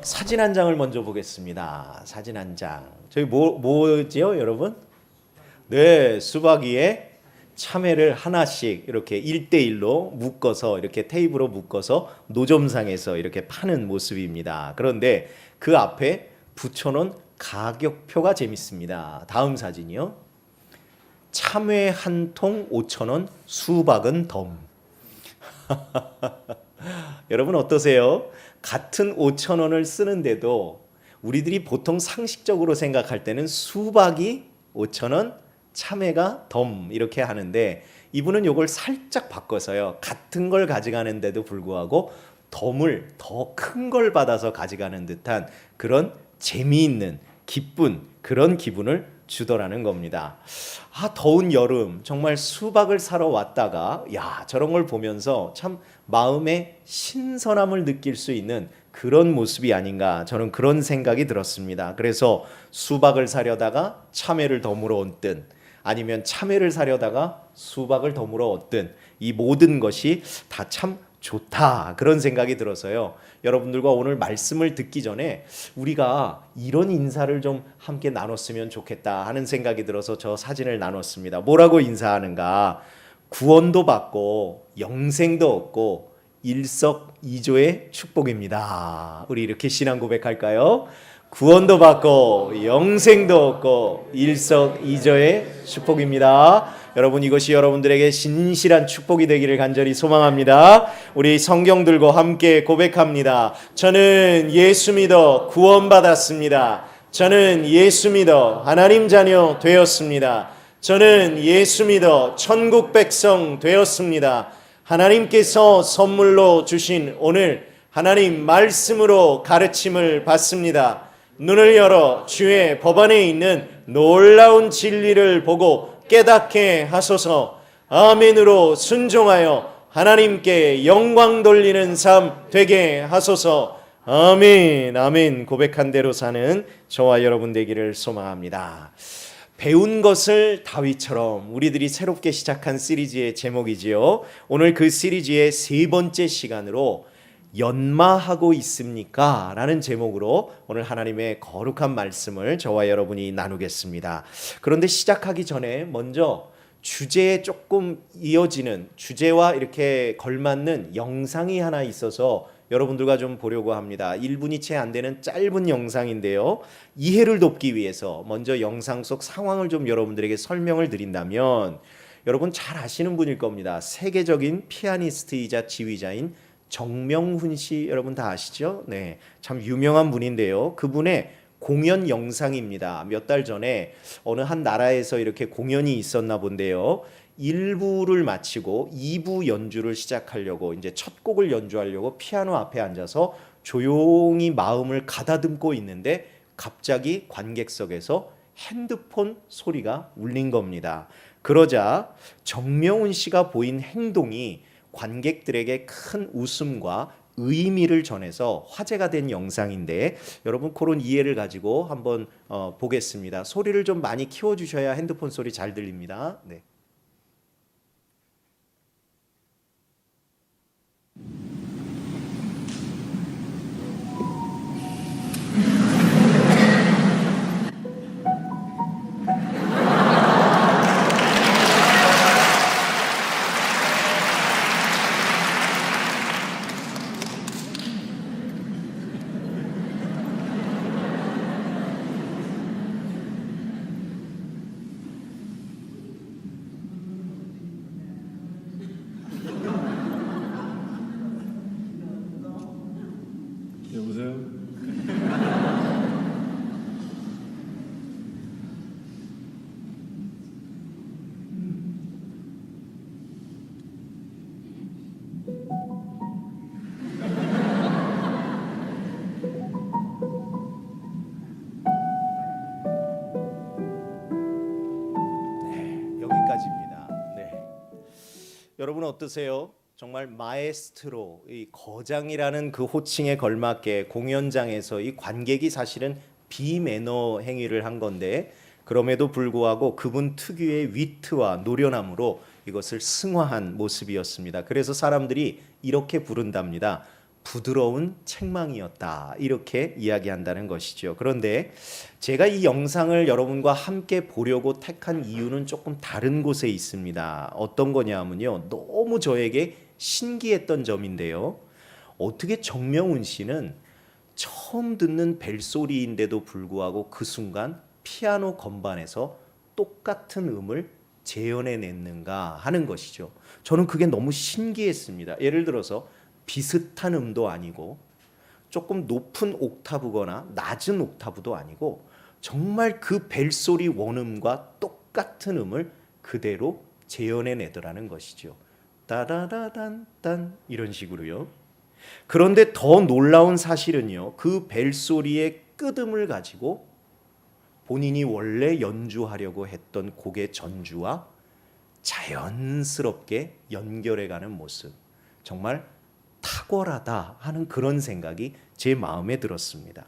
사진 한 장을 먼저 보겠습니다. 사진 한 장. 저희 뭐지요, 여러분? 네, 수박 위에 참외를 하나씩 이렇게 1대1로 묶어서 이렇게 테이프로 묶어서 노점상에서 이렇게 파는 모습입니다. 그런데 그 앞에 붙여놓은 가격표가 재밌습니다. 다음 사진이요. 참외 한 통 5,000원, 수박은 덤. 여러분 어떠세요? 같은 5,000원을 쓰는데도 우리들이 보통 상식적으로 생각할 때는 수박이 5,000원, 참외가 덤 이렇게 하는데 이분은 이걸 살짝 바꿔서요. 같은 걸 가져가는데도 불구하고 덤을 더 큰 걸 받아서 가져가는 듯한 그런 재미있는 기쁜 그런 기분을 주더라는 겁니다. 더운 여름 정말 수박을 사러 왔다가 저런 걸 보면서 참 마음의 신선함을 느낄 수 있는 그런 모습이 아닌가 저는 그런 생각이 들었습니다. 그래서 수박을 사려다가 참외를 덤으러 얻든 아니면 참외를 사려다가 수박을 덤으러 얻든 이 모든 것이 다 참 좋다 그런 생각이 들어서요. 여러분들과 오늘 말씀을 듣기 전에 우리가 이런 인사를 좀 함께 나눴으면 좋겠다 하는 생각이 들어서 저 사진을 나눴습니다. 뭐라고 인사하는가? 구원도 받고 영생도 얻고 일석이조의 축복입니다. 우리 이렇게 신앙 고백할까요? 구원도 받고 영생도 얻고 일석이조의 축복입니다. 여러분 이것이 여러분들에게 진실한 축복이 되기를 간절히 소망합니다. 우리 성경 들고 함께 고백합니다. 저는 예수 믿어 구원받았습니다. 저는 예수 믿어 하나님 자녀 되었습니다. 저는 예수 믿어 천국 백성 되었습니다. 하나님께서 선물로 주신 오늘 하나님 말씀으로 가르침을 받습니다. 눈을 열어 주의 법안에 있는 놀라운 진리를 보고 깨닫게 하소서. 아멘으로 순종하여 하나님께 영광 돌리는 삶 되게 하소서. 아멘. 아멘. 고백한 대로 사는 저와 여러분 되기를 소망합니다. 배운 것을 다윗처럼 우리들이 새롭게 시작한 시리즈의 제목이지요. 오늘 그 시리즈의 세 번째 시간으로 연마하고 있습니까? 라는 제목으로 오늘 하나님의 거룩한 말씀을 저와 여러분이 나누겠습니다. 그런데 시작하기 전에 먼저 주제에 조금 이어지는 주제와 이렇게 걸맞는 영상이 하나 있어서 여러분들과 좀 보려고 합니다. 1분이 채 안 되는 짧은 영상인데요. 이해를 돕기 위해서 먼저 영상 속 상황을 좀 여러분들에게 설명을 드린다면 여러분 잘 아시는 분일 겁니다. 세계적인 피아니스트이자 지휘자인 정명훈 씨 여러분 다 아시죠? 네, 참 유명한 분인데요. 그분의 공연 영상입니다. 몇 달 전에 어느 한 나라에서 이렇게 공연이 있었나 본데요. 1부를 마치고 2부 연주를 시작하려고 이제 첫 곡을 연주하려고 피아노 앞에 앉아서 조용히 마음을 가다듬고 있는데 갑자기 관객석에서 핸드폰 소리가 울린 겁니다. 그러자 정명훈 씨가 보인 행동이 관객들에게 큰 웃음과 의미를 전해서 화제가 된 영상인데 여러분 그런 이해를 가지고 한번 보겠습니다. 소리를 좀 많이 키워주셔야 핸드폰 소리 잘 들립니다. 네. 여보세요? 여기까지입니다. 네. 여러분 어떠세요? 정말 마에스트로, 이 거장이라는 그 호칭에 걸맞게 공연장에서 이 관객이 사실은 비매너 행위를 한 건데 그럼에도 불구하고 그분 특유의 위트와 노련함으로 이것을 승화한 모습이었습니다. 그래서 사람들이 이렇게 부른답니다. 부드러운 책망이었다. 이렇게 이야기한다는 것이죠. 그런데 제가 이 영상을 여러분과 함께 보려고 택한 이유는 조금 다른 곳에 있습니다. 어떤 거냐면요. 너무 저에게 신기했던 점인데요. 어떻게 정명훈 씨는 처음 듣는 벨소리인데도 불구하고 그 순간 피아노 건반에서 똑같은 음을 재현해냈는가 하는 것이죠. 저는 그게 너무 신기했습니다. 예를 들어서 비슷한 음도 아니고 조금 높은 옥타브거나 낮은 옥타브도 아니고 정말 그 벨소리 원음과 똑같은 음을 그대로 재현해내더라는 것이죠. 따라라란딴 이런 식으로요. 그런데 더 놀라운 사실은요. 그 벨소리의 끝음을 가지고 본인이 원래 연주하려고 했던 곡의 전주와 자연스럽게 연결해가는 모습. 정말 탁월하다 하는 그런 생각이 제 마음에 들었습니다.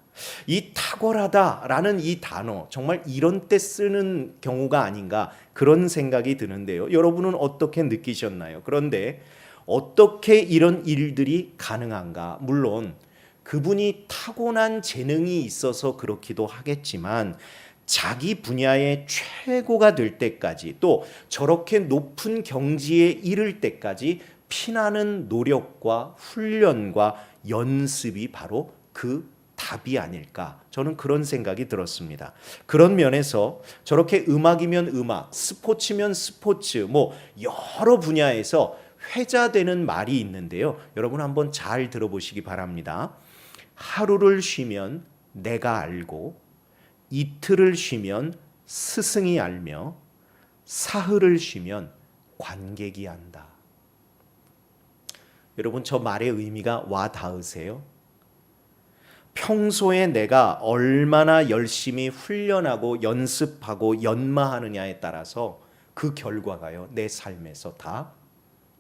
이 탁월하다라는 이 단어 정말 이런 때 쓰는 경우가 아닌가 그런 생각이 드는데요. 여러분은 어떻게 느끼셨나요? 그런데 어떻게 이런 일들이 가능한가? 물론 그분이 타고난 재능이 있어서 그렇기도 하겠지만 자기 분야의 최고가 될 때까지 또 저렇게 높은 경지에 이를 때까지 피나는 노력과 훈련과 연습이 바로 그 답이 아닐까 저는 그런 생각이 들었습니다. 그런 면에서 저렇게 음악이면 음악, 스포츠면 스포츠 뭐 여러 분야에서 회자되는 말이 있는데요. 여러분 한번 잘 들어보시기 바랍니다. 하루를 쉬면 내가 알고 이틀을 쉬면 스승이 알며 사흘을 쉬면 관객이 안다. 여러분 저 말의 의미가 와 닿으세요? 평소에 내가 얼마나 열심히 훈련하고 연습하고 연마하느냐에 따라서 그 결과가요 내 삶에서 다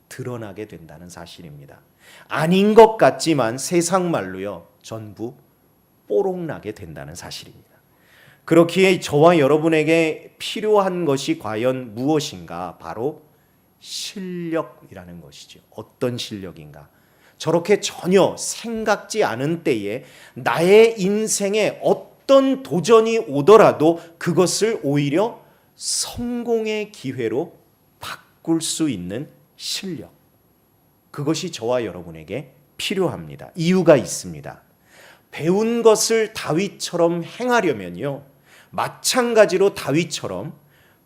드러나게 된다는 사실입니다. 아닌 것 같지만 세상 말로요 전부 뽀록나게 된다는 사실입니다. 그렇기에 저와 여러분에게 필요한 것이 과연 무엇인가? 바로 실력이라는 것이죠. 어떤 실력인가? 저렇게 전혀 생각지 않은 때에 나의 인생에 어떤 도전이 오더라도 그것을 오히려 성공의 기회로 바꿀 수 있는 실력. 그것이 저와 여러분에게 필요합니다. 이유가 있습니다. 배운 것을 다윗처럼 행하려면요. 마찬가지로 다윗처럼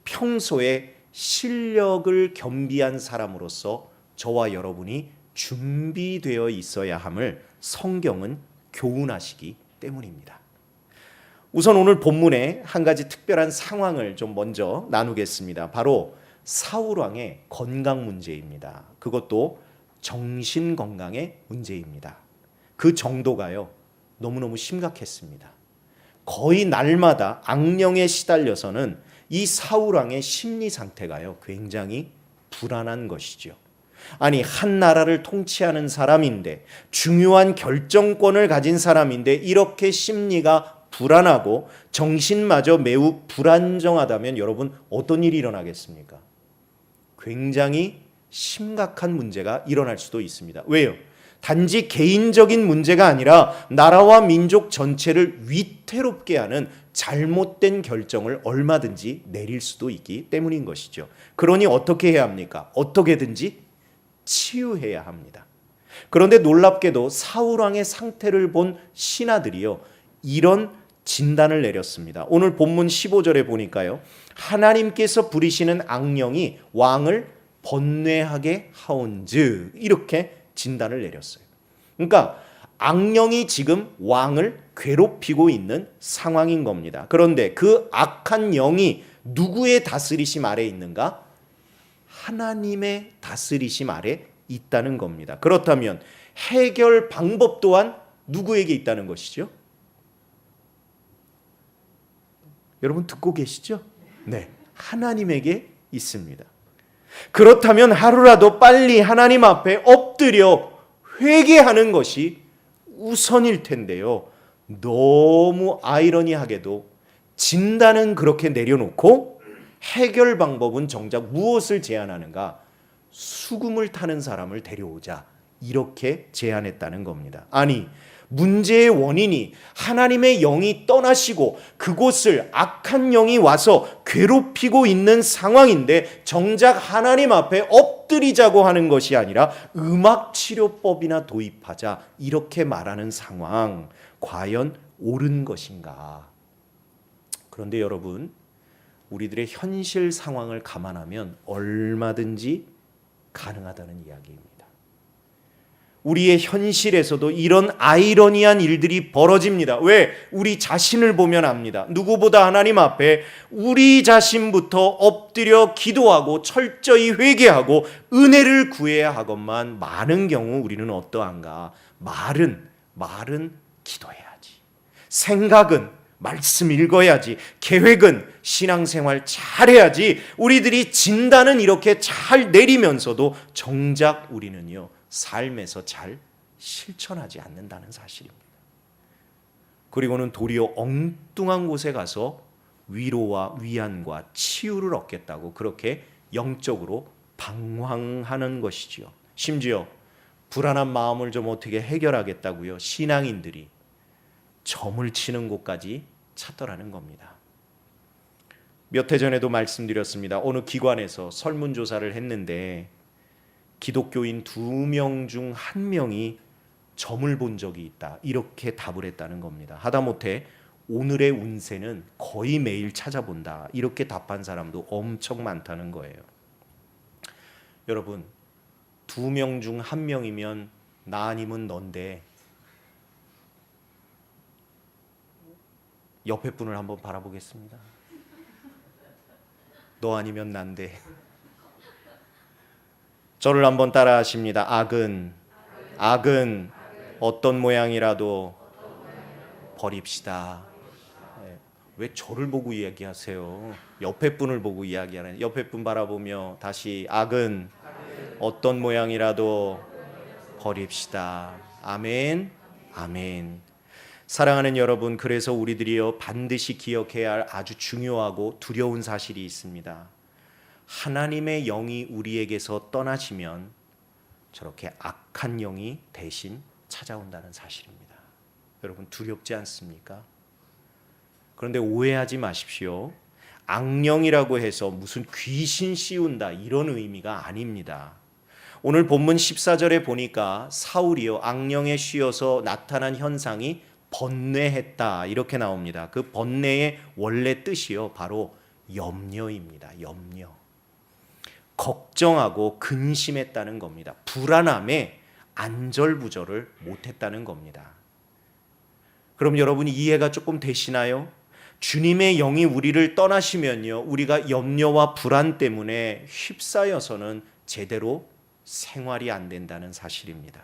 평소에 실력을 겸비한 사람으로서 저와 여러분이 준비되어 있어야 함을 성경은 교훈하시기 때문입니다. 우선 오늘 본문에 한 가지 특별한 상황을 좀 먼저 나누겠습니다. 바로 사울 왕의 건강 문제입니다. 그것도 정신 건강의 문제입니다. 그 정도가요. 너무너무 심각했습니다. 거의 날마다 악령에 시달려서는 이 사울 왕의 심리 상태가요. 굉장히 불안한 것이죠. 아니 한 나라를 통치하는 사람인데 중요한 결정권을 가진 사람인데 이렇게 심리가 불안하고 정신마저 매우 불안정하다면 여러분 어떤 일이 일어나겠습니까? 굉장히 심각한 문제가 일어날 수도 있습니다. 왜요? 단지 개인적인 문제가 아니라 나라와 민족 전체를 위태롭게 하는 잘못된 결정을 얼마든지 내릴 수도 있기 때문인 것이죠. 그러니 어떻게 해야 합니까? 어떻게든지 치유해야 합니다. 그런데 놀랍게도 사울 왕의 상태를 본 신하들이요. 이런 진단을 내렸습니다. 오늘 본문 15절에 보니까요. 하나님께서 부리시는 악령이 왕을 번뇌하게 하온즉 이렇게 진단을 내렸어요. 그러니까 악령이 지금 왕을 괴롭히고 있는 상황인 겁니다. 그런데 그 악한 영이 누구의 다스리심 아래 있는가? 하나님의 다스리심 아래 있다는 겁니다. 그렇다면 해결 방법 또한 누구에게 있다는 것이죠? 여러분 듣고 계시죠? 네, 하나님에게 있습니다. 그렇다면 하루라도 빨리 하나님 앞에 엎드려 회개하는 것이 우선일 텐데요. 너무 아이러니하게도 진단은 그렇게 내려놓고 해결 방법은 정작 무엇을 제안하는가? 수금을 타는 사람을 데려오자. 이렇게 제안했다는 겁니다. 아니, 문제의 원인이 하나님의 영이 떠나시고 그곳을 악한 영이 와서 괴롭히고 있는 상황인데 정작 하나님 앞에 엎드리자고 하는 것이 아니라 음악치료법이나 도입하자 이렇게 말하는 상황, 과연 옳은 것인가? 그런데 여러분, 우리들의 현실 상황을 감안하면 얼마든지 가능하다는 이야기입니다. 우리의 현실에서도 이런 아이러니한 일들이 벌어집니다. 왜? 우리 자신을 보면 압니다. 누구보다 하나님 앞에 우리 자신부터 엎드려 기도하고 철저히 회개하고 은혜를 구해야 하건만 많은 경우 우리는 어떠한가? 말은 기도해야지. 생각은 말씀 읽어야지. 계획은 신앙생활 잘해야지. 우리들이 진단은 이렇게 잘 내리면서도 정작 우리는요, 삶에서 잘 실천하지 않는다는 사실입니다. 그리고는 도리어 엉뚱한 곳에 가서 위로와 위안과 치유를 얻겠다고 그렇게 영적으로 방황하는 것이지요. 심지어 불안한 마음을 좀 어떻게 해결하겠다고요, 신앙인들이 점을 치는 곳까지 찾더라는 겁니다. 몇 해 전에도 말씀드렸습니다. 어느 기관에서 설문조사를 했는데 기독교인 2명 중 1명이 점을 본 적이 있다, 이렇게 답을 했다는 겁니다. 하다못해 오늘의 운세는 거의 매일 찾아본다, 이렇게 답한 사람도 엄청 많다는 거예요. 여러분, 2명 중 1명이면 나 아니면 넌데 옆에 분을 한번 바라보겠습니다. 너 아니면 난데. 저를 한번 따라 하십니다. 악은 어떤 모양이라도 버립시다. 왜 저를 보고 이야기하세요? 옆에 분을 보고 이야기하는, 옆에 분 바라보며 다시 악은 어떤 모양이라도 버립시다. 아멘. 아멘. 사랑하는 여러분, 그래서 우리들이요 반드시 기억해야 할 아주 중요하고 두려운 사실이 있습니다. 하나님의 영이 우리에게서 떠나시면 저렇게 악한 영이 대신 찾아온다는 사실입니다. 여러분, 두렵지 않습니까? 그런데 오해하지 마십시오. 악령이라고 해서 무슨 귀신 씌운다 이런 의미가 아닙니다. 오늘 본문 14절에 보니까 사울이요 악령에 씌어서 나타난 현상이 번뇌했다 이렇게 나옵니다. 그 번뇌의 원래 뜻이요 바로 염려입니다. 염려. 걱정하고 근심했다는 겁니다. 불안함에 안절부절을 못했다는 겁니다. 그럼 여러분이 이해가 조금 되시나요? 주님의 영이 우리를 떠나시면요, 우리가 염려와 불안 때문에 휩싸여서는 제대로 생활이 안 된다는 사실입니다.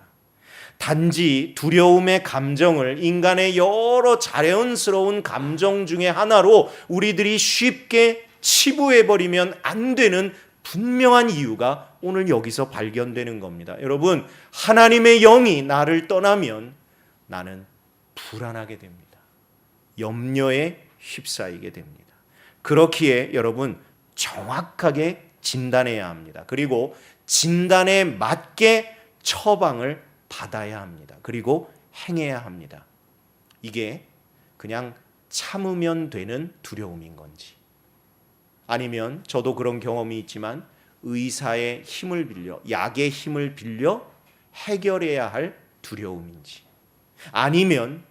단지 두려움의 감정을 인간의 여러 자연스러운 감정 중에 하나로 우리들이 쉽게 치부해버리면 안 되는 분명한 이유가 오늘 여기서 발견되는 겁니다. 여러분, 하나님의 영이 나를 떠나면 나는 불안하게 됩니다. 염려에 휩싸이게 됩니다. 그렇기에 여러분, 정확하게 진단해야 합니다. 그리고 진단에 맞게 처방을 받아야 합니다. 그리고 행해야 합니다. 이게 그냥 참으면 되는 두려움인 건지, 아니면 저도 그런 경험이 있지만 의사의 힘을 빌려, 약의 힘을 빌려 해결해야 할 두려움인지, 아니면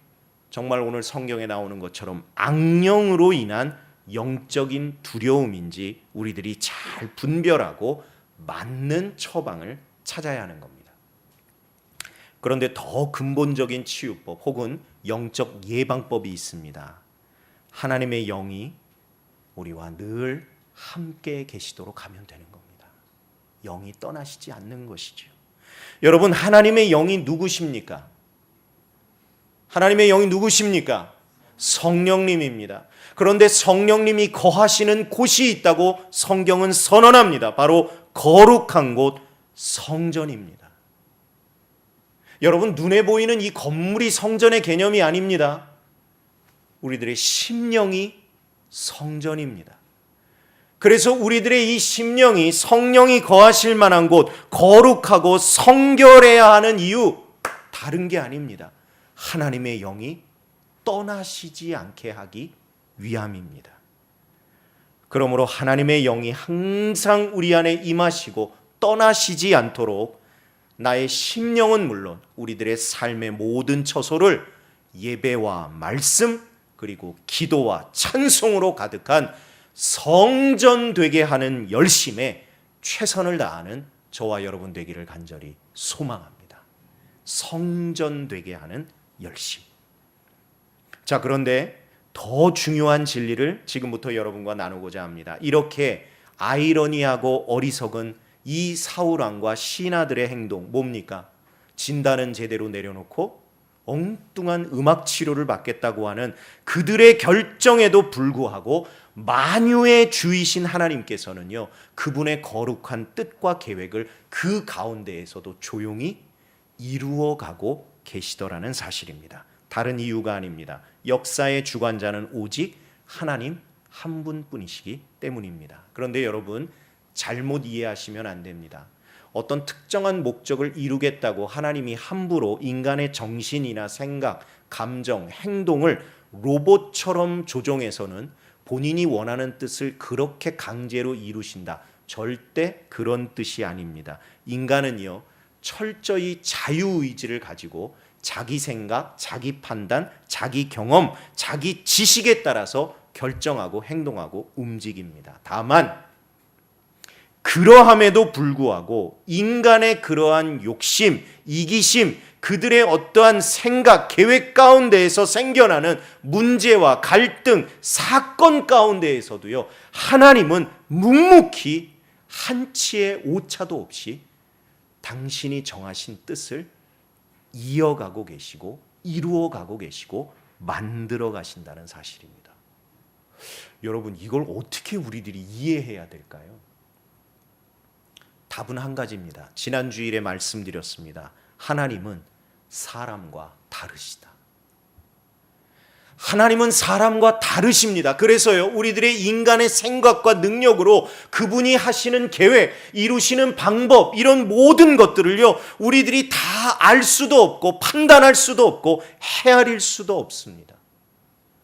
정말 오늘 성경에 나오는 것처럼 악령으로 인한 영적인 두려움인지 우리들이 잘 분별하고 맞는 처방을 찾아야 하는 겁니다. 그런데 더 근본적인 치유법 혹은 영적 예방법이 있습니다. 하나님의 영이 우리와 늘 함께 계시도록 하면 되는 겁니다. 영이 떠나시지 않는 것이죠. 여러분, 하나님의 영이 누구십니까? 하나님의 영이 누구십니까? 성령님입니다. 그런데 성령님이 거하시는 곳이 있다고 성경은 선언합니다. 바로 거룩한 곳 성전입니다. 여러분, 눈에 보이는 이 건물이 성전의 개념이 아닙니다. 우리들의 심령이 성전입니다. 그래서 우리들의 이 심령이 성령이 거하실 만한 곳, 거룩하고 성결해야 하는 이유 다른 게 아닙니다. 하나님의 영이 떠나시지 않게 하기 위함입니다. 그러므로 하나님의 영이 항상 우리 안에 임하시고 떠나시지 않도록 나의 심령은 물론 우리들의 삶의 모든 처소를 예배와 말씀 그리고 기도와 찬송으로 가득한 성전 되게 하는 열심에 최선을 다하는 저와 여러분 되기를 간절히 소망합니다. 성전 되게 하는 열심. 자, 그런데 더 중요한 진리를 지금부터 여러분과 나누고자 합니다. 이렇게 아이러니하고 어리석은 이 사울 왕과 신하들의 행동 뭡니까? 진단은 제대로 내려놓고 엉뚱한 음악 치료를 받겠다고 하는 그들의 결정에도 불구하고 만유의 주이신 하나님께서는요, 그분의 거룩한 뜻과 계획을 그 가운데에서도 조용히 이루어가고 계시더라는 사실입니다. 다른 이유가 아닙니다. 역사의 주관자는 오직 하나님 한 분뿐이시기 때문입니다. 그런데 여러분, 잘못 이해하시면 안 됩니다. 어떤 특정한 목적을 이루겠다고 하나님이 함부로 인간의 정신이나 생각, 감정, 행동을 로봇처럼 조종해서는 본인이 원하는 뜻을 그렇게 강제로 이루신다. 절대 그런 뜻이 아닙니다. 인간은요, 철저히 자유의지를 가지고 자기 생각, 자기 판단, 자기 경험, 자기 지식에 따라서 결정하고 행동하고 움직입니다. 다만 그러함에도 불구하고 인간의 그러한 욕심, 이기심, 그들의 어떠한 생각, 계획 가운데에서 생겨나는 문제와 갈등, 사건 가운데에서도요, 하나님은 묵묵히 한치의 오차도 없이 당신이 정하신 뜻을 이어가고 계시고 이루어가고 계시고 만들어 가신다는 사실입니다. 여러분, 이걸 어떻게 우리들이 이해해야 될까요? 답은 한 가지입니다. 지난 주일에 말씀드렸습니다. 하나님은 사람과 다르시다. 하나님은 사람과 다르십니다. 그래서요, 우리들의 인간의 생각과 능력으로 그분이 하시는 계획, 이루시는 방법, 이런 모든 것들을요, 우리들이 다 알 수도 없고 판단할 수도 없고 헤아릴 수도 없습니다.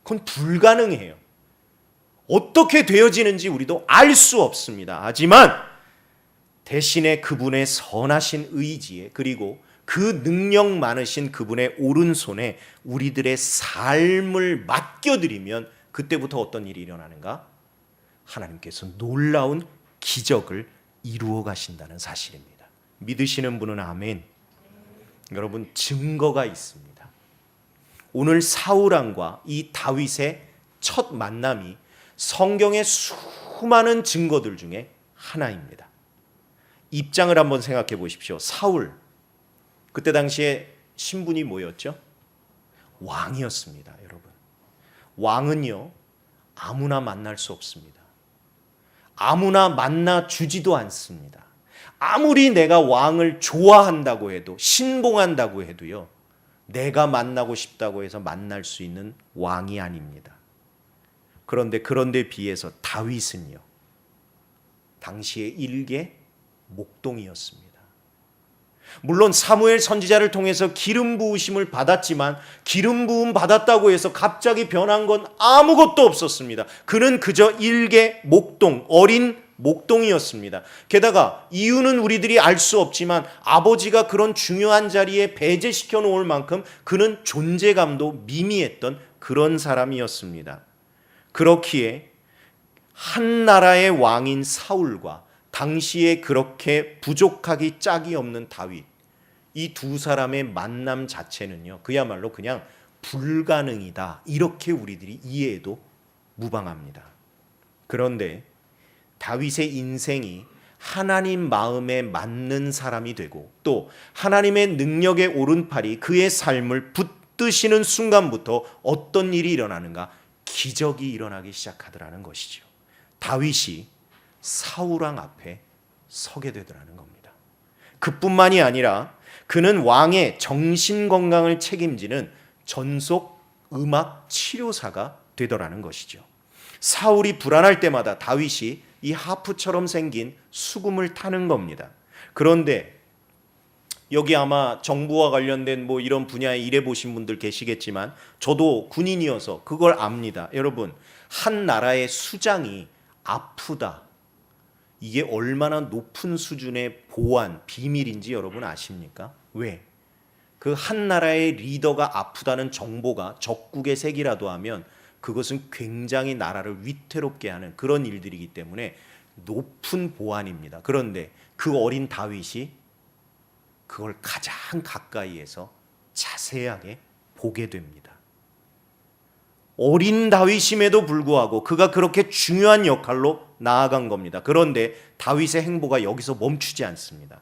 그건 불가능해요. 어떻게 되어지는지 우리도 알 수 없습니다. 하지만 대신에 그분의 선하신 의지에, 그리고 그 능력 많으신 그분의 오른손에 우리들의 삶을 맡겨드리면 그때부터 어떤 일이 일어나는가? 하나님께서 놀라운 기적을 이루어 가신다는 사실입니다. 믿으시는 분은 아멘. 여러분, 증거가 있습니다. 오늘 사울왕과 이 다윗의 첫 만남이 성경의 수많은 증거들 중에 하나입니다. 입장을 한번 생각해 보십시오. 사울, 그때 당시에 신분이 뭐였죠? 왕이었습니다, 여러분. 왕은요, 아무나 만날 수 없습니다. 아무나 만나 주지도 않습니다. 아무리 내가 왕을 좋아한다고 해도, 신봉한다고 해도요, 내가 만나고 싶다고 해서 만날 수 있는 왕이 아닙니다. 그런데 비해서 다윗은요, 당시의 일개 목동이었습니다. 물론 사무엘 선지자를 통해서 기름 부으심을 받았지만 기름 부음 받았다고 해서 갑자기 변한 건 아무것도 없었습니다. 그는 그저 일개 목동, 어린 목동이었습니다. 게다가 이유는 우리들이 알 수 없지만 아버지가 그런 중요한 자리에 배제시켜 놓을 만큼 그는 존재감도 미미했던 그런 사람이었습니다. 그렇기에 한 나라의 왕인 사울과 당시에 그렇게 부족하기 짝이 없는 다윗, 이 두 사람의 만남 자체는요, 그야말로 그냥 불가능이다, 이렇게 우리들이 이해해도 무방합니다. 그런데 다윗의 인생이 하나님 마음에 맞는 사람이 되고 또 하나님의 능력의 오른팔이 그의 삶을 붙드시는 순간부터 어떤 일이 일어나는가? 기적이 일어나기 시작하더라는 것이죠. 다윗이 사울왕 앞에 서게 되더라는 겁니다. 그뿐만이 아니라 그는 왕의 정신 건강을 책임지는 전속 음악 치료사가 되더라는 것이죠. 사울이 불안할 때마다 다윗이 이 하프처럼 생긴 수금을 타는 겁니다. 그런데 여기 아마 정부와 관련된 뭐 이런 분야에 일해 보신 분들 계시겠지만 저도 군인이어서 그걸 압니다. 여러분, 한 나라의 수장이 아프다. 이게 얼마나 높은 수준의 보안, 비밀인지 여러분 아십니까? 왜? 그 한 나라의 리더가 아프다는 정보가 적국의 색이라도 하면 그것은 굉장히 나라를 위태롭게 하는 그런 일들이기 때문에 높은 보안입니다. 그런데 그 어린 다윗이 그걸 가장 가까이에서 자세하게 보게 됩니다. 어린 다윗임에도 불구하고 그가 그렇게 중요한 역할로 나아간 겁니다. 그런데 다윗의 행보가 여기서 멈추지 않습니다.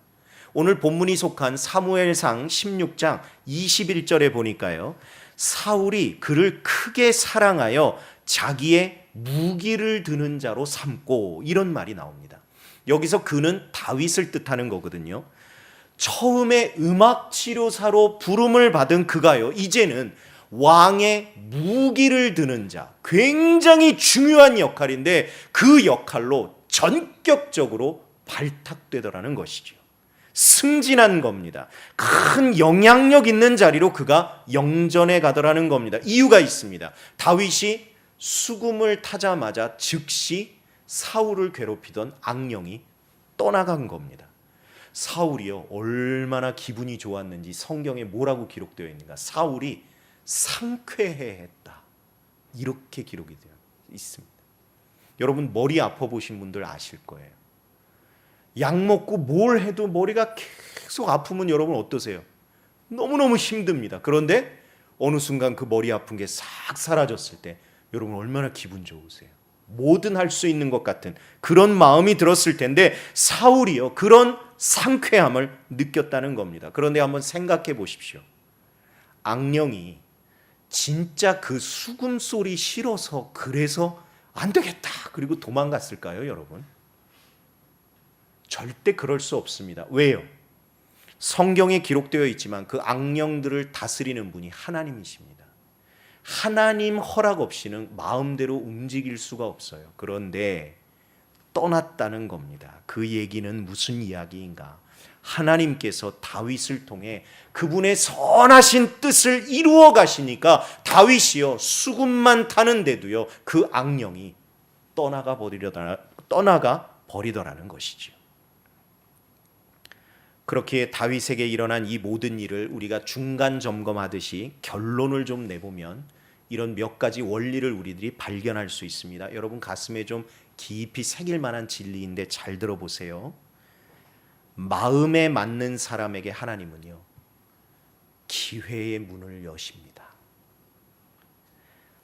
오늘 본문이 속한 사무엘상 16장 21절에 보니까요, 사울이 그를 크게 사랑하여 자기의 무기를 드는 자로 삼고, 이런 말이 나옵니다. 여기서 그는 다윗을 뜻하는 거거든요. 처음에 음악 치료사로 부름을 받은 그가요, 이제는 왕의 무기를 드는 자, 굉장히 중요한 역할인데 그 역할로 전격적으로 발탁되더라는 것이죠. 승진한 겁니다. 큰 영향력 있는 자리로 그가 영전에 가더라는 겁니다. 이유가 있습니다. 다윗이 수금을 타자마자 즉시 사울을 괴롭히던 악령이 떠나간 겁니다. 사울이요, 얼마나 기분이 좋았는지 성경에 뭐라고 기록되어 있는가? 사울이 상쾌해했다, 이렇게 기록이 되어 있습니다. 여러분, 머리 아파 보신 분들 아실 거예요. 약 먹고 뭘 해도 머리가 계속 아프면 여러분 어떠세요? 너무너무 힘듭니다. 그런데 어느 순간 그 머리 아픈 게 싹 사라졌을 때 여러분 얼마나 기분 좋으세요? 뭐든 할 수 있는 것 같은 그런 마음이 들었을 텐데 사울이요, 그런 상쾌함을 느꼈다는 겁니다. 그런데 한번 생각해 보십시오. 악령이 진짜 그 수금 소리 싫어서 그래서 안 되겠다 그리고 도망갔을까요, 여러분? 절대 그럴 수 없습니다. 왜요? 성경에 기록되어 있지만 그 악령들을 다스리는 분이 하나님이십니다. 하나님 허락 없이는 마음대로 움직일 수가 없어요. 그런데 떠났다는 겁니다. 그 얘기는 무슨 이야기인가? 하나님께서 다윗을 통해 그분의 선하신 뜻을 이루어 가시니까 다윗이요, 수금만 타는데도요, 그 악령이 떠나가 버리더라는 것이죠. 그렇게 다윗에게 일어난 이 모든 일을 우리가 중간 점검하듯이 결론을 좀 내보면 이런 몇 가지 원리를 우리들이 발견할 수 있습니다. 여러분, 가슴에 좀 깊이 새길 만한 진리인데 잘 들어보세요. 마음에 맞는 사람에게 하나님은요, 기회의 문을 여십니다.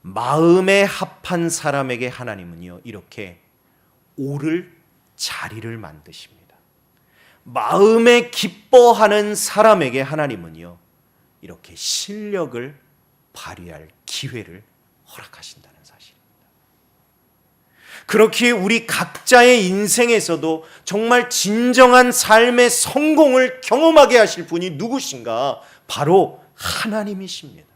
마음에 합한 사람에게 하나님은요, 이렇게 오를 자리를 만드십니다. 마음에 기뻐하는 사람에게 하나님은요, 이렇게 실력을 발휘할 기회를 허락하신다는 사실입니다. 그렇게 우리 각자의 인생에서도 정말 진정한 삶의 성공을 경험하게 하실 분이 누구신가? 바로 하나님이십니다.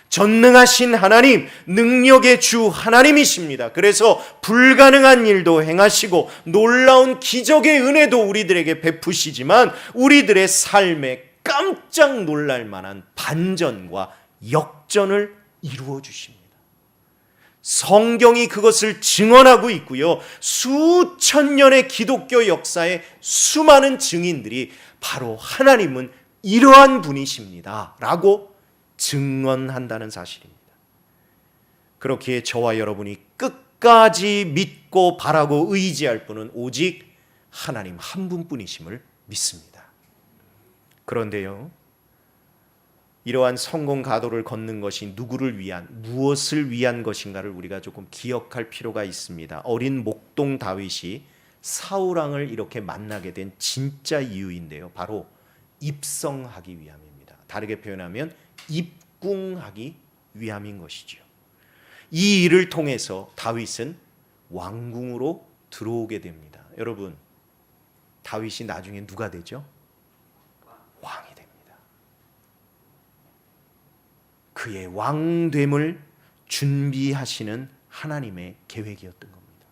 전능하신 하나님, 능력의 주 하나님이십니다. 그래서 불가능한 일도 행하시고 놀라운 기적의 은혜도 우리들에게 베푸시지만 우리들의 삶에 깜짝 놀랄 만한 반전과 역전을 이루어 주십니다. 성경이 그것을 증언하고 있고요. 수천 년의 기독교 역사의 수많은 증인들이 바로 하나님은 이러한 분이십니다 라고 증언한다는 사실입니다. 그렇기에 저와 여러분이 끝까지 믿고 바라고 의지할 분은 오직 하나님 한 분뿐이심을 믿습니다. 그런데요, 이러한 성공 가도를 걷는 것이 누구를 위한, 무엇을 위한 것인가를 우리가 조금 기억할 필요가 있습니다. 어린 목동 다윗이 사울왕을 이렇게 만나게 된 진짜 이유인데요, 바로 입성하기 위함입니다. 다르게 표현하면 입궁하기 위함인 것이죠. 이 일을 통해서 다윗은 왕궁으로 들어오게 됩니다. 여러분, 다윗이 나중에 누가 되죠? 왕이 됩니다. 그의 왕됨을 준비하시는 하나님의 계획이었던 겁니다.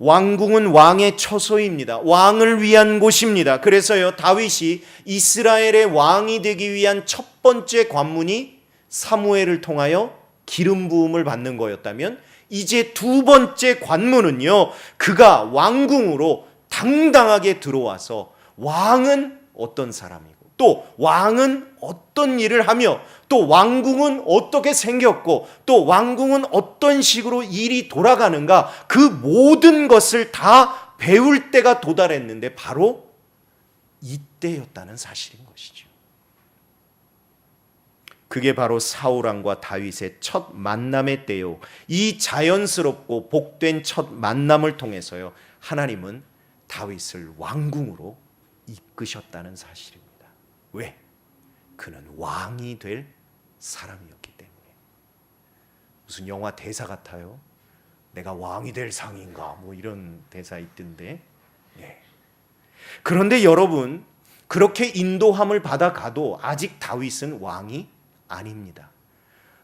왕궁은 왕의 처소입니다. 왕을 위한 곳입니다. 그래서요, 다윗이 이스라엘의 왕이 되기 위한 첫 번째 관문이 사무엘을 통하여 기름 부음을 받는 거였다면, 이제 두 번째 관문은요, 그가 왕궁으로 당당하게 들어와서 왕은 어떤 사람이고, 또 왕은 어떤 일을 하며, 또 왕궁은 어떻게 생겼고, 또 왕궁은 어떤 식으로 일이 돌아가는가, 그 모든 것을 다 배울 때가 도달했는데 바로 이때였다는 사실인 것이죠. 그게 바로 사울 왕과 다윗의 첫 만남의 때요, 이 자연스럽고 복된 첫 만남을 통해서요, 하나님은 다윗을 왕궁으로 이끄셨다는 사실입니다. 왜? 그는 왕이 될 사람이었기 때문에. 무슨 영화 대사 같아요. 내가 왕이 될 상인가, 뭐 이런 대사 있던데. 예. 그런데 여러분, 그렇게 인도함을 받아가도 아직 다윗은 왕이 아닙니다.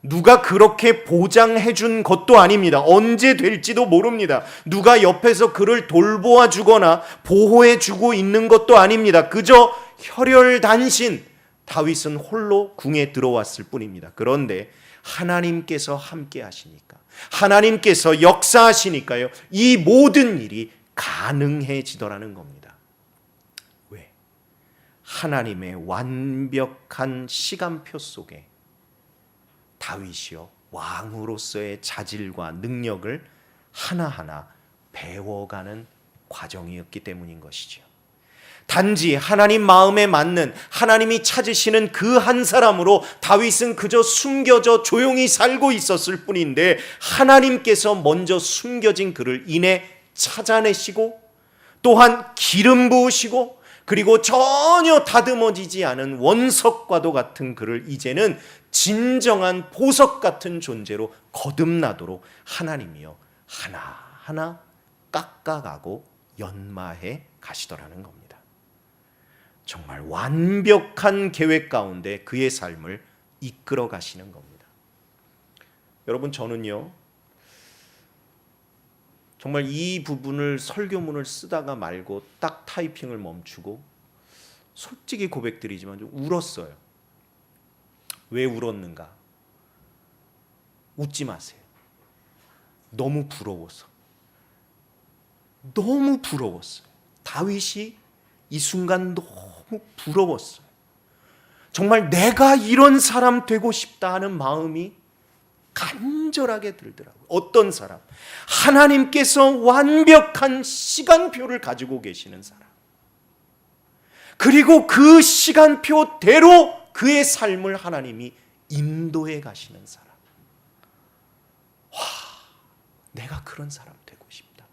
누가 그렇게 보장해 준 것도 아닙니다. 언제 될지도 모릅니다. 누가 옆에서 그를 돌보아 주거나 보호해 주고 있는 것도 아닙니다. 그저 혈혈단신 다윗은 홀로 궁에 들어왔을 뿐입니다. 그런데 하나님께서 함께 하시니까, 하나님께서 역사하시니까요, 이 모든 일이 가능해지더라는 겁니다. 왜? 하나님의 완벽한 시간표 속에 다윗이요, 왕으로서의 자질과 능력을 하나하나 배워가는 과정이었기 때문인 것이죠. 단지 하나님 마음에 맞는, 하나님이 찾으시는 그 한 사람으로 다윗은 그저 숨겨져 조용히 살고 있었을 뿐인데, 하나님께서 먼저 숨겨진 그를 이내 찾아내시고, 또한 기름 부으시고, 그리고 전혀 다듬어지지 않은 원석과도 같은 그를 이제는 진정한 보석 같은 존재로 거듭나도록 하나님이요, 하나하나 깎아가고 연마해 가시더라는 겁니다. 정말 완벽한 계획 가운데 그의 삶을 이끌어 가시는 겁니다. 여러분, 저는요, 정말 이 부분을 설교문을 쓰다가 말고 딱 타이핑을 멈추고 솔직히 고백드리지만 좀 울었어요. 왜 울었는가? 웃지 마세요. 너무 부러워서. 너무 부러웠어요. 다윗이 이 순간 너무 부러웠어요. 정말 내가 이런 사람 되고 싶다 하는 마음이 간절하게 들더라고요. 어떤 사람? 하나님께서 완벽한 시간표를 가지고 계시는 사람. 그리고 그 시간표대로 그의 삶을 하나님이 인도해 가시는 사람. 와, 내가 그런 사람 되고 싶다.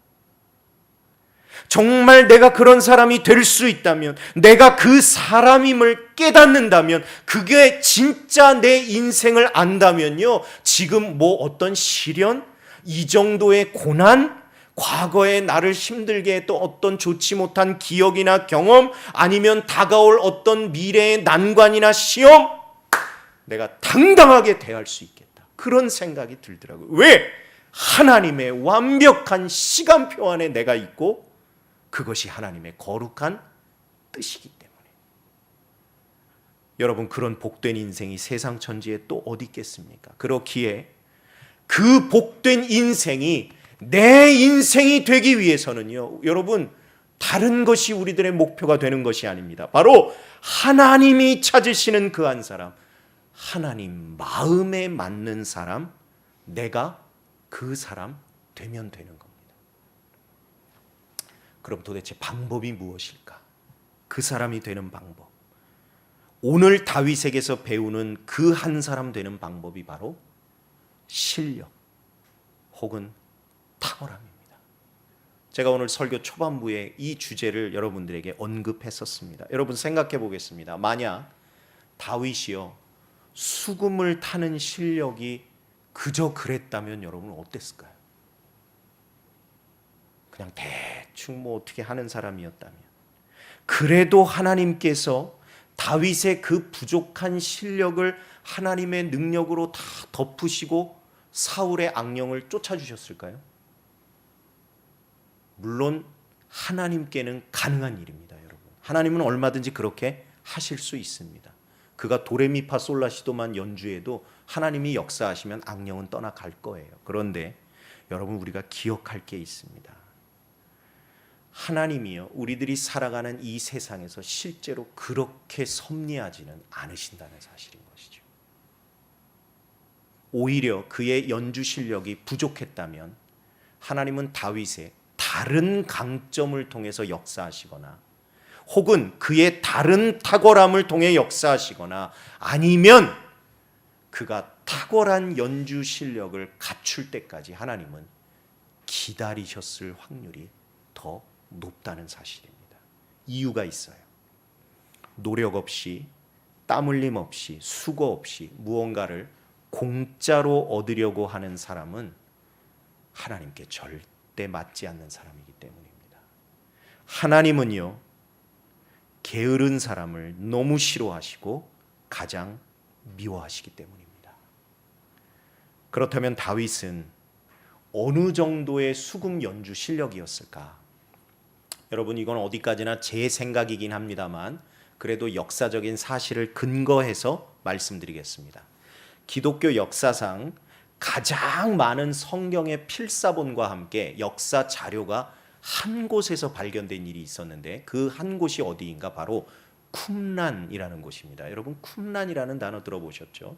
정말 내가 그런 사람이 될 수 있다면, 내가 그 사람임을 깨닫는다면, 그게 진짜 내 인생을 안다면요, 지금 뭐 어떤 시련, 이 정도의 고난, 과거에 나를 힘들게 했던 어떤 좋지 못한 기억이나 경험, 아니면 다가올 어떤 미래의 난관이나 시험, 내가 당당하게 대할 수 있겠다, 그런 생각이 들더라고요. 왜? 하나님의 완벽한 시간표 안에 내가 있고, 그것이 하나님의 거룩한 뜻이기 때문에. 여러분, 그런 복된 인생이 세상 천지에 또 어디 있겠습니까? 그렇기에 그 복된 인생이 내 인생이 되기 위해서는요, 여러분, 다른 것이 우리들의 목표가 되는 것이 아닙니다. 바로 하나님이 찾으시는 그 한 사람, 하나님 마음에 맞는 사람, 내가 그 사람 되면 되는 겁니다. 그럼 도대체 방법이 무엇일까? 그 사람이 되는 방법. 오늘 다윗에게서 배우는 그 한 사람 되는 방법이 바로 실력 혹은 탁월함입니다. 제가 오늘 설교 초반부에 이 주제를 여러분들에게 언급했었습니다. 여러분, 생각해 보겠습니다. 만약 다윗이요, 수금을 타는 실력이 그저 그랬다면 여러분 어땠을까요? 그냥 대충 뭐 어떻게 하는 사람이었다면, 그래도 하나님께서 다윗의 그 부족한 실력을 하나님의 능력으로 다 덮으시고 사울의 악령을 쫓아주셨을까요? 물론 하나님께는 가능한 일입니다, 여러분. 하나님은 얼마든지 그렇게 하실 수 있습니다. 그가 도레미파솔라시도만 연주해도 하나님이 역사하시면 악령은 떠나갈 거예요. 그런데 여러분, 우리가 기억할 게 있습니다. 하나님이요, 우리들이 살아가는 이 세상에서 실제로 그렇게 섭리하지는 않으신다는 사실인 것이죠. 오히려 그의 연주 실력이 부족했다면 하나님은 다윗의 다른 강점을 통해서 역사하시거나, 혹은 그의 다른 탁월함을 통해 역사하시거나, 아니면 그가 탁월한 연주 실력을 갖출 때까지 하나님은 기다리셨을 확률이 더 높다는 사실입니다. 이유가 있어요. 노력 없이, 땀 흘림 없이, 수고 없이 무언가를 공짜로 얻으려고 하는 사람은 하나님께 절대 맞지 않는 사람이기 때문입니다. 하나님은요, 게으른 사람을 너무 싫어하시고 가장 미워하시기 때문입니다. 그렇다면 다윗은 어느 정도의 수금 연주 실력이었을까? 여러분, 이건 어디까지나 제 생각이긴 합니다만 그래도 역사적인 사실을 근거해서 말씀드리겠습니다. 기독교 역사상 가장 많은 성경의 필사본과 함께 역사 자료가 한 곳에서 발견된 일이 있었는데, 그 한 곳이 어디인가? 바로 쿰란이라는 곳입니다. 여러분, 쿰란이라는 단어 들어보셨죠?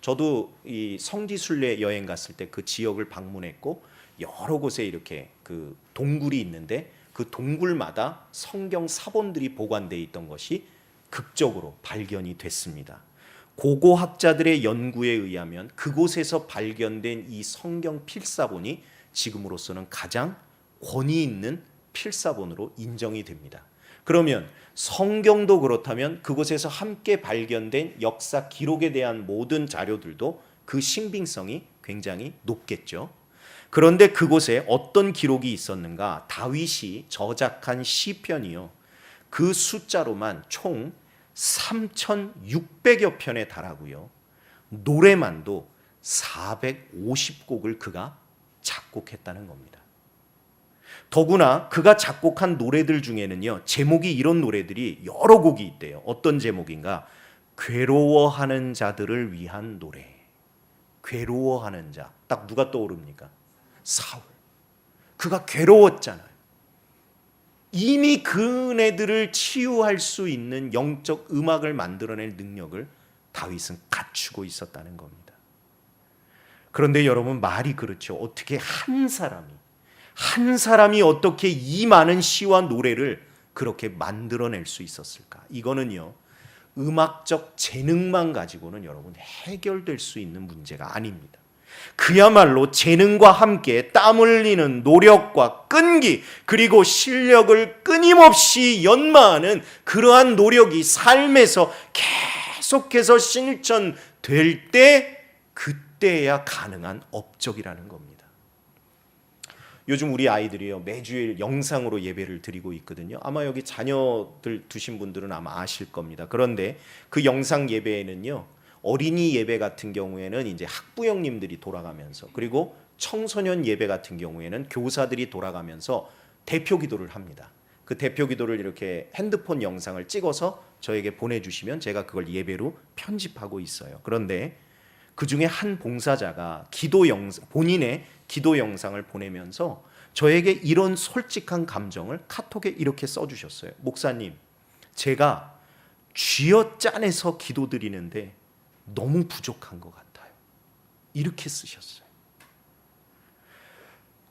저도 이 성지순례 여행 갔을 때 그 지역을 방문했고, 여러 곳에 이렇게 그 동굴이 있는데 그 동굴마다 성경 사본들이 보관되어 있던 것이 극적으로 발견이 됐습니다. 고고학자들의 연구에 의하면 그곳에서 발견된 이 성경 필사본이 지금으로서는 가장 권위 있는 필사본으로 인정이 됩니다. 그러면 성경도 그렇다면 그곳에서 함께 발견된 역사 기록에 대한 모든 자료들도 그 신빙성이 굉장히 높겠죠. 그런데 그곳에 어떤 기록이 있었는가? 다윗이 저작한 시편이요, 그 숫자로만 총 3,600여 편에 달하고요, 노래만도 450곡을 그가 작곡했다는 겁니다. 더구나 그가 작곡한 노래들 중에는요, 제목이 이런 노래들이 여러 곡이 있대요. 어떤 제목인가? 괴로워하는 자들을 위한 노래. 괴로워하는 자, 딱 누가 떠오릅니까? 사울. 그가 괴로웠잖아요. 이미 그네들을 치유할 수 있는 영적 음악을 만들어낼 능력을 다윗은 갖추고 있었다는 겁니다. 그런데 여러분, 말이 그렇죠. 어떻게 한 사람이 어떻게 이 많은 시와 노래를 그렇게 만들어낼 수 있었을까? 이거는요, 음악적 재능만 가지고는 여러분 해결될 수 있는 문제가 아닙니다. 그야말로 재능과 함께 땀 흘리는 노력과 끈기, 그리고 실력을 끊임없이 연마하는 그러한 노력이 삶에서 계속해서 실천될 때, 그때야 가능한 업적이라는 겁니다. 요즘 우리 아이들이요, 매주일 영상으로 예배를 드리고 있거든요. 아마 여기 자녀들 두신 분들은 아마 아실 겁니다. 그런데 그 영상 예배에는요, 어린이 예배 같은 경우에는 이제 학부형님들이 돌아가면서, 그리고 청소년 예배 같은 경우에는 교사들이 돌아가면서 대표 기도를 합니다. 그 대표 기도를 이렇게 핸드폰 영상을 찍어서 저에게 보내주시면 제가 그걸 예배로 편집하고 있어요. 그런데 그 중에 한 봉사자가 본인의 기도 영상을 보내면서 저에게 이런 솔직한 감정을 카톡에 이렇게 써주셨어요. 목사님, 제가 쥐어짜내서 기도드리는데 너무 부족한 것 같아요. 이렇게 쓰셨어요.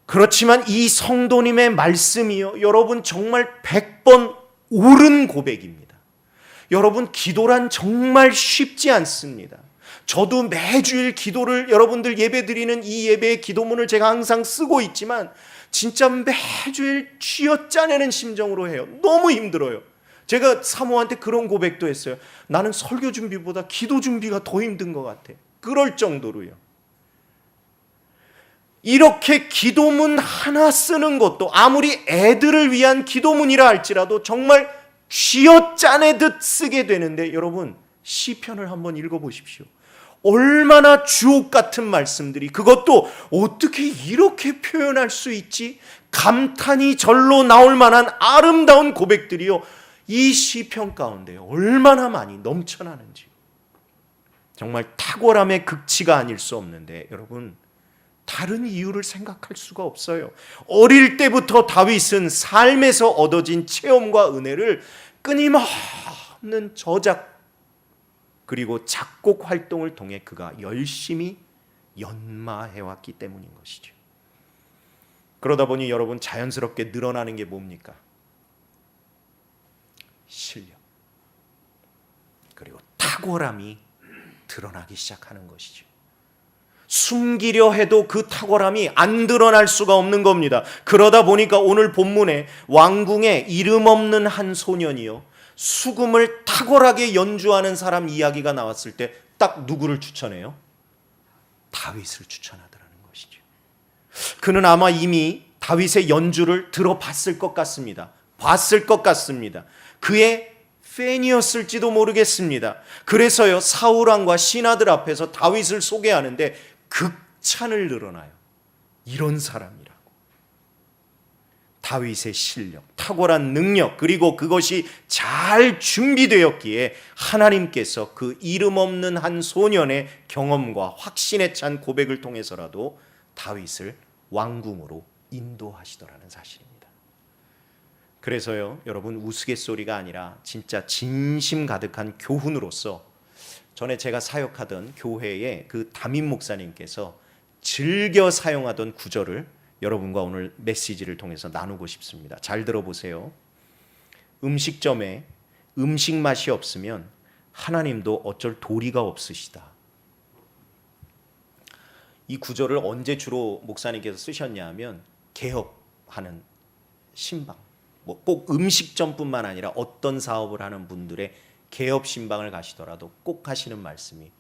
그렇지만 이 성도님의 말씀이요, 여러분 정말 100번 옳은 고백입니다. 여러분, 기도란 정말 쉽지 않습니다. 저도 매주일 기도를, 여러분들 예배드리는 이 예배의 기도문을 제가 항상 쓰고 있지만 진짜 매주일 쥐어짜내는 심정으로 해요. 너무 힘들어요. 제가 사모한테 그런 고백도 했어요. 나는 설교 준비보다 기도 준비가 더 힘든 것 같아. 그럴 정도로요. 이렇게 기도문 하나 쓰는 것도 아무리 애들을 위한 기도문이라 할지라도 정말 쥐어짜내듯 쓰게 되는데, 여러분 시편을 한번 읽어보십시오. 얼마나 주옥 같은 말씀들이, 그것도 어떻게 이렇게 표현할 수 있지? 감탄이 절로 나올 만한 아름다운 고백들이요, 이 시편 가운데 얼마나 많이 넘쳐나는지 정말 탁월함의 극치가 아닐 수 없는데, 여러분, 다른 이유를 생각할 수가 없어요. 어릴 때부터 다윗은 삶에서 얻어진 체험과 은혜를 끊임없는 저작 그리고 작곡 활동을 통해 그가 열심히 연마해왔기 때문인 것이죠. 그러다 보니 여러분, 자연스럽게 늘어나는 게 뭡니까? 실력, 그리고 탁월함이 드러나기 시작하는 것이죠. 숨기려 해도 그 탁월함이 안 드러날 수가 없는 겁니다. 그러다 보니까 오늘 본문에 왕궁에 이름 없는 한 소년이요, 수금을 탁월하게 연주하는 사람 이야기가 나왔을 때 딱 누구를 추천해요? 다윗을 추천하더라는 것이죠. 그는 아마 이미 다윗의 연주를 들어봤을 것 같습니다. 봤을 것 같습니다. 그의 팬이었을지도 모르겠습니다. 그래서요, 사울왕과 신하들 앞에서 다윗을 소개하는데 극찬을 늘어나요. 이런 사람이라고. 다윗의 실력, 탁월한 능력, 그리고 그것이 잘 준비되었기에 하나님께서 그 이름 없는 한 소년의 경험과 확신에 찬 고백을 통해서라도 다윗을 왕궁으로 인도하시더라는 사실입니다. 그래서요, 여러분, 우스갯소리가 아니라 진짜 진심 가득한 교훈으로서 전에 제가 사역하던 교회의 그 담임 목사님께서 즐겨 사용하던 구절을 여러분과 오늘 메시지를 통해서 나누고 싶습니다. 잘 들어보세요. 음식점에 음식 맛이 없으면 하나님도 어쩔 도리가 없으시다. 이 구절을 언제 주로 목사님께서 쓰셨냐 하면, 개업하는 신방, 뭐 꼭 음식점뿐만 아니라 어떤 사업을 하는 분들의 개업 신방을 가시더라도 꼭 하시는 말씀이,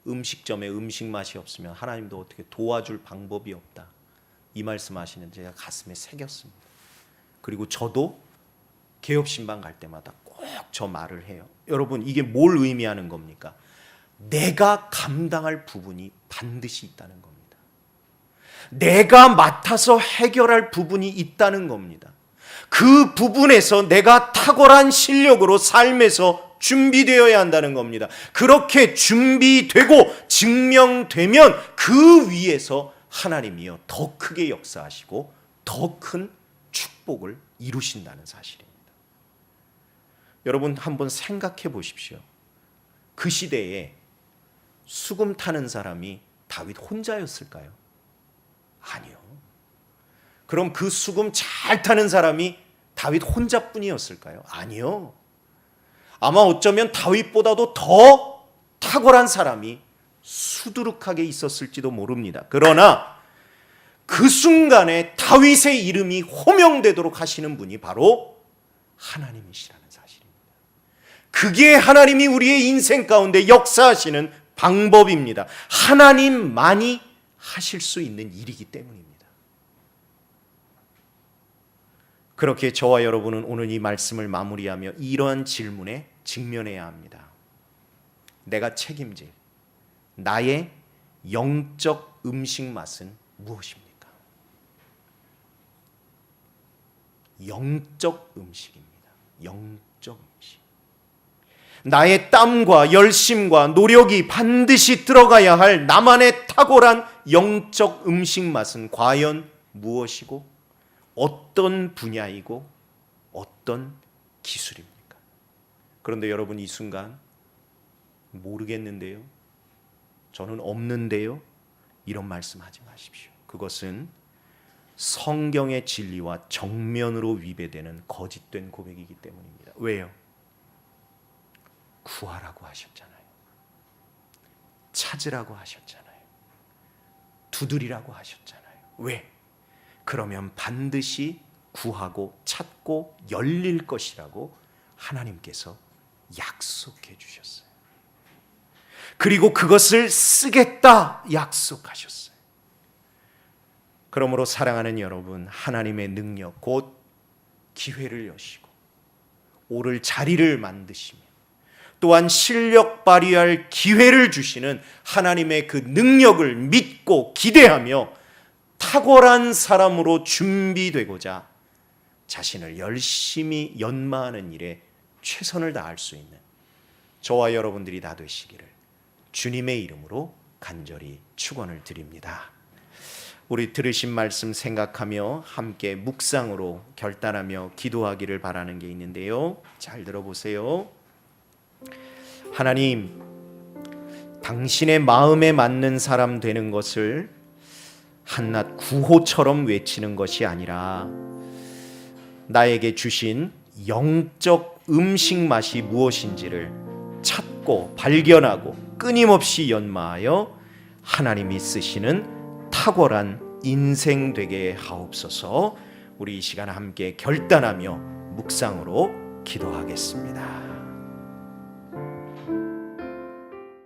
음식점에 음식 맛이 없으면 하나님도 어떻게 도와줄 방법이 없다. 이 말씀하시는 제가 가슴에 새겼습니다. 그리고 저도 개업 신방 갈 때마다 꼭 저 말을 해요. 여러분, 이게 뭘 의미하는 겁니까? 내가 감당할 부분이 반드시 있다는 겁니다. 내가 맡아서 해결할 부분이 있다는 겁니다. 그 부분에서 내가 탁월한 실력으로 삶에서 준비되어야 한다는 겁니다. 그렇게 준비되고 증명되면 그 위에서 하나님이요, 더 크게 역사하시고 더 큰 축복을 이루신다는 사실입니다. 여러분, 한번 생각해 보십시오. 그 시대에 수금 타는 사람이 다윗 혼자였을까요? 아니요. 그럼 그 수금 잘 타는 사람이 다윗 혼자뿐이었을까요? 아니요. 아마 어쩌면 다윗보다도 더 탁월한 사람이 수두룩하게 있었을지도 모릅니다. 그러나 그 순간에 다윗의 이름이 호명되도록 하시는 분이 바로 하나님이시라는 사실입니다. 그게 하나님이 우리의 인생 가운데 역사하시는 방법입니다. 하나님만이 하실 수 있는 일이기 때문입니다. 그렇게 저와 여러분은 오늘 이 말씀을 마무리하며 이러한 질문에 직면해야 합니다. 내가 책임질 나의 영적 음식 맛은 무엇입니까? 영적 음식입니다. 영적 음식. 나의 땀과 열심과 노력이 반드시 들어가야 할 나만의 탁월한 영적 음식 맛은 과연 무엇이고 어떤 분야이고 어떤 기술입니까? 그런데 여러분, 이 순간 모르겠는데요, 저는 없는데요, 이런 말씀하지 마십시오. 그것은 성경의 진리와 정면으로 위배되는 거짓된 고백이기 때문입니다. 왜요? 구하라고 하셨잖아요. 찾으라고 하셨잖아요. 두드리라고 하셨잖아요. 왜? 그러면 반드시 구하고 찾고 열릴 것이라고 하나님께서 약속해 주셨어요. 그리고 그것을 쓰겠다 약속하셨어요. 그러므로 사랑하는 여러분, 하나님의 능력, 곧 기회를 여시고 오를 자리를 만드시며 또한 실력 발휘할 기회를 주시는 하나님의 그 능력을 믿고 기대하며 탁월한 사람으로 준비되고자 자신을 열심히 연마하는 일에 최선을 다할 수 있는 저와 여러분들이 다 되시기를 주님의 이름으로 간절히 축원을 드립니다. 우리 들으신 말씀 생각하며 함께 묵상으로 결단하며 기도하기를 바라는 게 있는데요. 잘 들어보세요. 하나님, 당신의 마음에 맞는 사람 되는 것을 한낱 구호처럼 외치는 것이 아니라 나에게 주신 영적 음식 맛이 무엇인지를 찾고 발견하고 끊임없이 연마하여 하나님이 쓰시는 탁월한 인생 되게 하옵소서. 우리 이 시간 함께 결단하며 묵상으로 기도하겠습니다.